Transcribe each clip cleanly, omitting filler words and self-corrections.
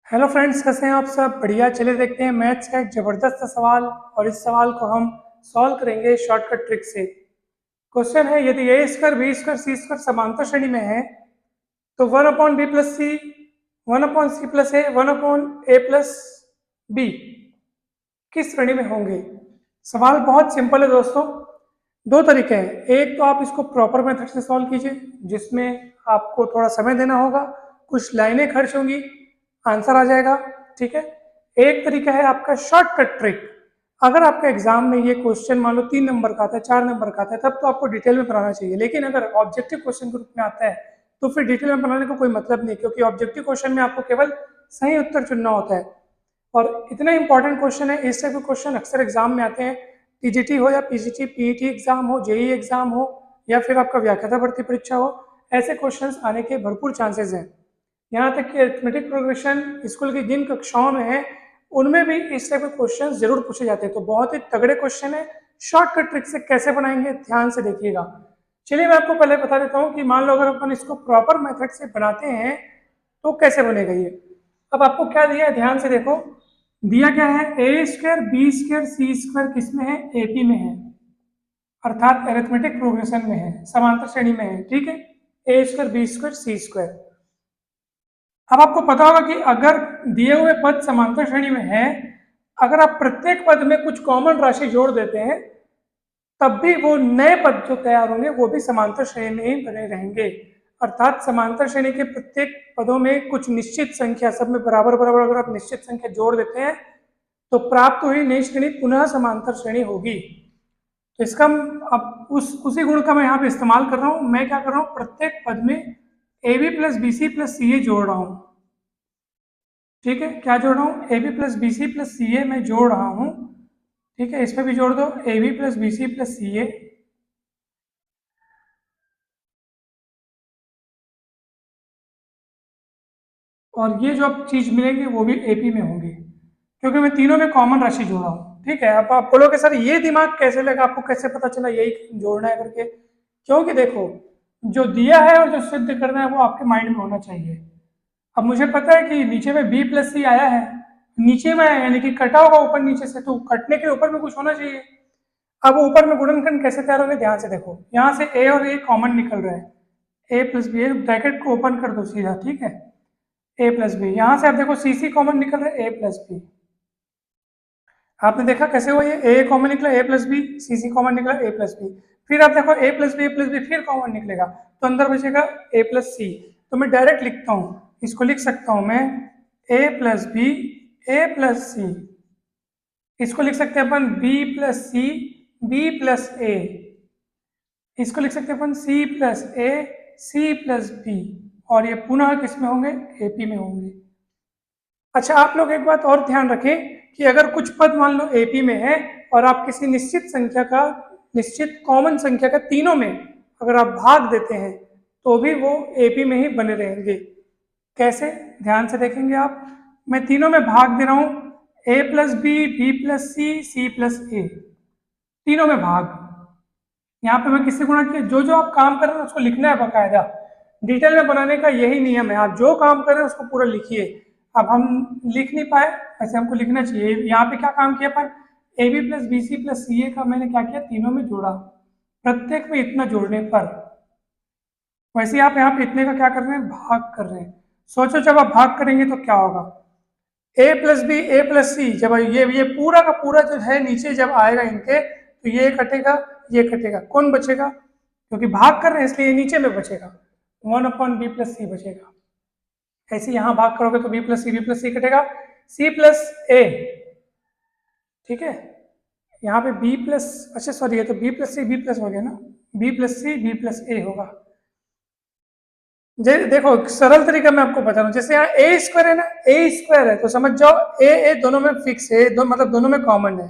Hello friends, कैसे हैं आप सब? बढ़िया। चलिए देखते हैं मैथ्स का एक ज़बरदस्त सवाल, और इस सवाल को हम सॉल्व करेंगे शॉर्टकट ट्रिक से। क्वेश्चन है, यदि ए स्क्वायर बी स्क्वायर सी स्क्वायर समांतर श्रेणी में है तो वन अपॉन बी प्लस सी, वन अपॉन सी प्लस ए, वन अपॉन ए प्लस बी किस श्रेणी में होंगे? सवाल बहुत सिंपल है दोस्तों। दो तरीके हैं। एक तो आप इसको प्रॉपर मेथड से सॉल्व कीजिए, जिसमें आपको थोड़ा समय देना होगा, कुछ लाइनें खर्च होंगी, आंसर आ जाएगा। ठीक है। एक तरीका है आपका शॉर्टकट ट्रिक। अगर आपका एग्जाम में ये क्वेश्चन मान लो 3 नंबर का आता है, 4 नंबर का आता है, तब तो आपको डिटेल में बनाना चाहिए। लेकिन अगर ऑब्जेक्टिव क्वेश्चन के रूप में आता है तो फिर डिटेल में बनाने का कोई मतलब नहीं, क्योंकि ऑब्जेक्टिव क्वेश्चन में आपको केवल सही उत्तर चुनना होता है। और इतना इंपॉर्टेंट क्वेश्चन है, इस टाइप के क्वेश्चन अक्सर एग्जाम में आते हैं। टीजीटी हो या पीजीटी, पीईटी एग्जाम हो, जेई एग्जाम हो, या फिर आपका व्याख्याता भर्ती परीक्षा हो, ऐसे क्वेश्चंस आने के भरपूर चांसेस हैं। यहाँ तक कि अरिथमेटिक प्रोग्रेशन स्कूल की जिन कक्षाओं में है, उनमें भी इस टाइप के क्वेश्चन जरूर पूछे जाते हैं। तो बहुत ही तगड़े क्वेश्चन है। शॉर्टकट ट्रिक से कैसे बनाएंगे, ध्यान से देखिएगा। चलिए मैं आपको पहले बता देता हूँ कि मान लो अगर अपन इसको प्रॉपर मेथड से बनाते हैं तो कैसे बनेगा ये। अब आपको क्या दिया है, ध्यान से देखो। दिया क्या है, ए स्क्वायर बी स्क्वायर सी स्क्वायर किस में है? एपी में है, अर्थात अरिथमेटिक प्रोग्रेशन में है, समांतर श्रेणी में है। ठीक है। ए स्क्वायर बी स्क्वायर सी स्क्वायर। अब आपको पता होगा कि अगर दिए हुए पद समांतर श्रेणी में है, अगर आप प्रत्येक पद में कुछ कॉमन राशि जोड़ देते हैं, तब भी वो नए पद जो तैयार होंगे वो भी समांतर श्रेणी में ही बने रहेंगे। अर्थात समांतर श्रेणी के प्रत्येक पदों में कुछ निश्चित संख्या, सब में बराबर बराबर अगर आप निश्चित संख्या जोड़ देते हैं तो प्राप्त हुई नई श्रेणी पुनः समांतर श्रेणी होगी। तो इसका अब उसी गुण का मैं यहाँ पे इस्तेमाल कर रहा हूँ। मैं क्या कर रहा हूँ, प्रत्येक पद में a b plus b c plus c a जोड़ रहा हूँ। ठीक है, क्या जोड़ रहा हूँ? A b plus b c plus c a मैं जोड़ रहा हूँ। ठीक है, इसमें भी जोड़ दो, a b plus b c plus c a. और ये जो अब चीज मिलेंगे वो भी एपी में होंगे, क्योंकि मैं तीनों में कॉमन राशि जोड़ा हूँ। ठीक है। अब आप बोलोगे सर ये दिमाग कैसे लगा, आपको कैसे पता चला यही जोड़ना है करके? क्योंकि देखो, जो दिया है और जो सिद्ध करना है वो आपके माइंड में होना चाहिए। अब मुझे पता है कि नीचे में बी प्लस सी आया है, नीचे में है, यानी कि कटा होगा ऊपर नीचे से, तो कटने के ऊपर में कुछ होना चाहिए। अब ऊपर में गुणनखंड कैसे तैयार होंगे, ध्यान से देखो। यहाँ से ए और ए कॉमन निकल रहा है, ए प्लस बी, ब्रैकेट को ओपन कर दो सीधा। ठीक है, ए प्लस बी। यहाँ से आप देखो सी सी कॉमन निकल रहा है, ए प्लस बी। आपने देखा कैसे हुआ, ये ए कॉमन निकला, ए प्लस बी, सी सी कॉमन निकला, ए प्लस बी। फिर आप देखो ए प्लस बी फिर कॉमन निकलेगा, तो अंदर बचेगा ए प्लस सी। तो मैं डायरेक्ट लिखता हूँ, इसको लिख सकता हूँ मैं ए प्लस बी, ए प्लस सी। इसको लिख सकते हैं अपन B plus c, b plus ए। इसको लिख सकते हैं अपन सी प्लस ए, सी प्लस बी। और ये पुनः किस में होंगे? एपी में होंगे। अच्छा, आप लोग एक बात और ध्यान रखें कि अगर कुछ पद मान लो एपी में है और आप किसी निश्चित संख्या का, निश्चित कॉमन संख्या का तीनों में अगर आप भाग देते हैं तो भी वो एपी में ही बने रहेंगे। कैसे, ध्यान से देखेंगे आप। मैं तीनों में भाग दे रहा हूं, a plus b, b plus c plus a, तीनों में भाग। यहाँ पे मैं किससे गुणा किया? जो जो आप काम कर रहे हैं उसको लिखना है बकायदा। डिटेल में बनाने का यही नियम है, आप जो काम कर रहे हैं उसको पूरा लिखिए। अब हम लिख नहीं पाए, ऐसे हमको लिखना चाहिए। यहाँ पे क्या काम किया अपन, a b plus b c plus c a का मैंने क्या किया, तीनों में जोड़ा, प्रत्येक में इतना जोड़ने पर। वैसे ही आप यहाँ पे इतने का क्या कर रहे हैं, भाग कर रहे हैं। सोचो जब आप भाग करेंगे तो क्या होगा, ए प्लस बी ए प्लस सी, जब ये पूरा का पूरा जो है नीचे जब आएगा इनके, तो ये कटेगा, ये कटेगा, कौन बचेगा? क्योंकि भाग कर रहे हैं इसलिए नीचे में बचेगा, वन अपॉन बी प्लस सी बचेगा। ऐसे यहाँ भाग करोगे तो बी प्लस सी कटेगा, सी प्लस ए। ठीक है, यहाँ पे बी प्लस, अच्छा सॉरी, ये तो b plus c b plus हो गया ना, b plus c b plus a होगा। देखो सरल तरीका मैं आपको बता रहा हूँ। जैसे यहाँ ए स्क्वायर है ना, ए स्क्वायर है तो समझ जाओ ए दोनों में फिक्स है, मतलब दोनों में कॉमन है,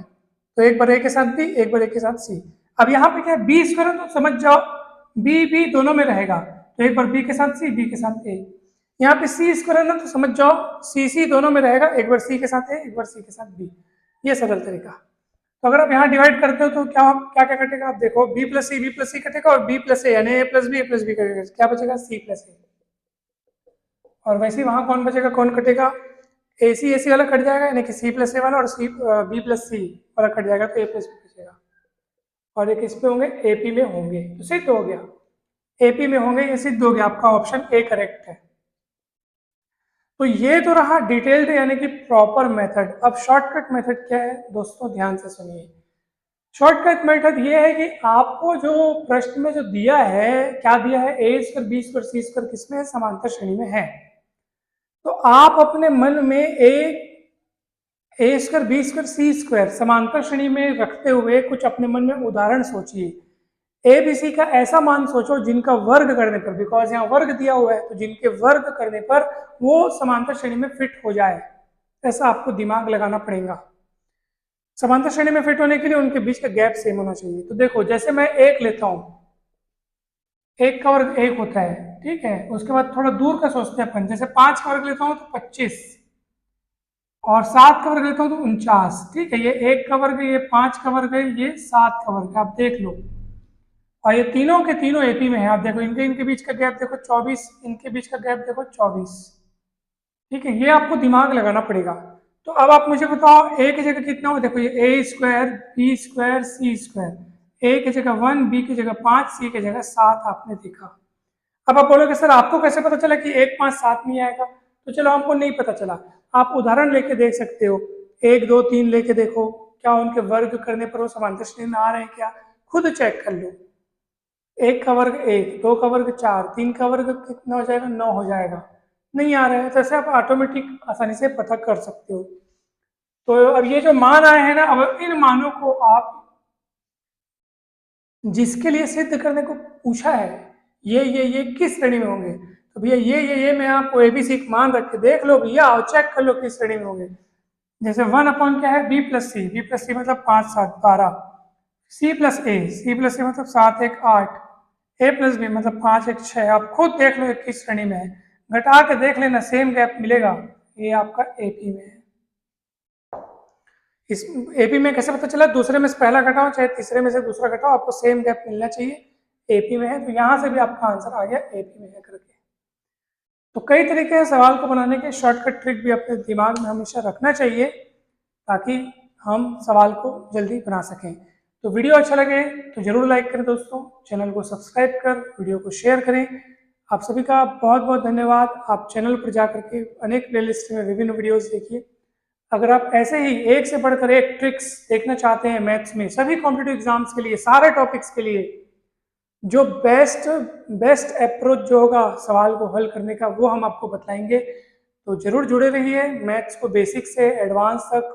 तो एक बार ए के साथ बी, एक बार ए के साथ सी। अब यहाँ पे क्या है, बी स्क्वायर है तो समझ जाओ बी बी दोनों में रहेगा, तो एक बार बी के साथ सी, बी के साथ ए। यहाँ पे सी स्क्वायर है ना, तो समझ जाओ सी सी दोनों में रहेगा, एक बार सी के साथ ए, एक बार सी के साथ बी। ये सरल तरीका। तो अगर आप यहाँ डिवाइड करते हो तो क्या क्या क्या कटेगा, आप देखो बी प्लस सी कटेगा, और बी प्लस ए यानी ए प्लस बी कटेगा, क्या बचेगा, सी प्लस ए। और वैसे ही वहां कौन बचेगा, कौन कटेगा, ए सी वाला कट जाएगा, यानी कि सी प्लस ए वाला, और सी बी प्लस सी वाला कट जाएगा, तो ए प्लस बी बचेगा। और एक इस पे होंगे, एपी में होंगे, तो सिद्ध हो गया, एपी में होंगे, ये सिद्ध हो गया, आपका ऑप्शन ए करेक्ट है। तो ये तो रहा डिटेल्ड यानी कि प्रॉपर मेथड। अब शॉर्टकट मेथड क्या है दोस्तों, ध्यान से सुनिए। शॉर्टकट मेथड ये है कि आपको जो प्रश्न में जो दिया है, क्या दिया है, ए स्क्वायर बी स्क्वायर सी स्क्वायर किसमें है, समांतर श्रेणी में है। तो आप अपने मन में ए स्क्वायर बी स्क्वायर सी स्क्वायर समांतर श्रेणी में रखते हुए कुछ अपने मन में उदाहरण सोचिए। ए बी सी का ऐसा मान सोचो जिनका वर्ग करने पर, बिकॉज यहाँ वर्ग दिया हुआ है, तो जिनके वर्ग करने पर वो समांतर श्रेणी में फिट हो जाए, ऐसा आपको दिमाग लगाना पड़ेगा। समांतर श्रेणी में फिट होने के लिए उनके बीच का गैप सेम होना चाहिए। तो देखो, जैसे मैं एक लेता हूं, एक का वर्ग एक होता है, ठीक है। उसके बाद थोड़ा दूर का सोचते हैं अपन, जैसे 5 का वर्ग लेता हूं तो 25, और 7 का वर्ग लेता हूं तो 49, ठीक है। ये 1 का वर्ग है, ये 5 का वर्ग है, ये 7 का वर्ग है, आप देख लो। और ये तीनों के तीनों एपी में है, आप देखो, इनके बीच का गैप देखो 24, इनके बीच का गैप देखो 24, ठीक है। ये आपको दिमाग लगाना पड़ेगा। तो अब आप मुझे बताओ, ए की जगह कितना हो, देखो ये ए स्क्वायर बी स्क्वायर सी स्क्वायर, ए की जगह 1, बी की जगह 5, सी की जगह 7 आपने देखा। अब आप बोलोगे सर आपको कैसे पता चला कि 1 5 7 नहीं आएगा, तो चलो हमको नहीं पता चला, आप उदाहरण लेके देख सकते हो, 1 2 3 लेके देखो, क्या उनके वर्ग करने पर वो समांतर श्रेणी में आ रहे हैं क्या, खुद चेक कर लो। 1 का वर्ग 1, 2 का वर्ग 4, 3 का वर्ग कितना हो जाएगा, 9 हो जाएगा, नहीं आ रहा है, तो ऐसे आप ऑटोमेटिक आसानी से पता कर सकते हो। तो अब ये जो मान आए हैं ना, अब इन मानों को आप जिसके लिए सिद्ध करने को पूछा है, ये किस श्रेणी में होंगे, तो भैया ये मैं आपको एबीसी मान रख के देख लो भैया, और चेक कर लो किस श्रेणी में होंगे। जैसे 1 अपॉन क्या है, बी प्लस सी मतलब 5 7 12, सी प्लस ए मतलब 7 1 8, ए प्लस बी मतलब 5 1 6, आप खुद देख लो ये किस श्रेणी में है, घटा के देख लेना, सेम गैप मिलेगा, ये आपका एपी में है। इस एपी में कैसे पता चला, दूसरे में से पहला घटाओ चाहे तीसरे में से दूसरा घटाओ, आपको सेम गैप मिलना चाहिए, एपी में है, तो यहां से भी आपका आंसर आ गया एपी में है करके। तो कई तरीके हैं सवाल को बनाने के, शॉर्टकट ट्रिक भी अपने दिमाग में हमेशा रखना चाहिए ताकि हम सवाल को जल्दी बना सकें। तो वीडियो अच्छा लगे तो जरूर लाइक करें दोस्तों, चैनल को सब्सक्राइब कर वीडियो को शेयर करें। आप सभी का बहुत बहुत धन्यवाद। आप चैनल पर जाकर के अनेक प्लेलिस्ट में विभिन्न वीडियोस देखिए। अगर आप ऐसे ही एक से बढ़कर एक ट्रिक्स देखना चाहते हैं मैथ्स में, सभी कॉम्पिटिटिव एग्जाम्स के लिए, सारे टॉपिक्स के लिए, जो बेस्ट अप्रोच जो होगा सवाल को हल करने का, वो हम आपको बताएंगे। तो जरूर जुड़े रहिए। मैथ्स को बेसिक से एडवांस तक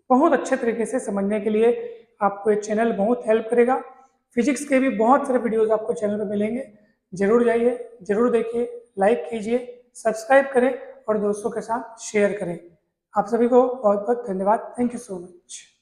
बहुत अच्छे तरीके से समझने के लिए आपको ये चैनल बहुत हेल्प करेगा। फिजिक्स के भी बहुत सारे वीडियोस आपको चैनल पर मिलेंगे, जरूर जाइए, जरूर देखिए, लाइक कीजिए, सब्सक्राइब करें और दोस्तों के साथ शेयर करें। आप सभी को बहुत बहुत धन्यवाद। Thank you so much.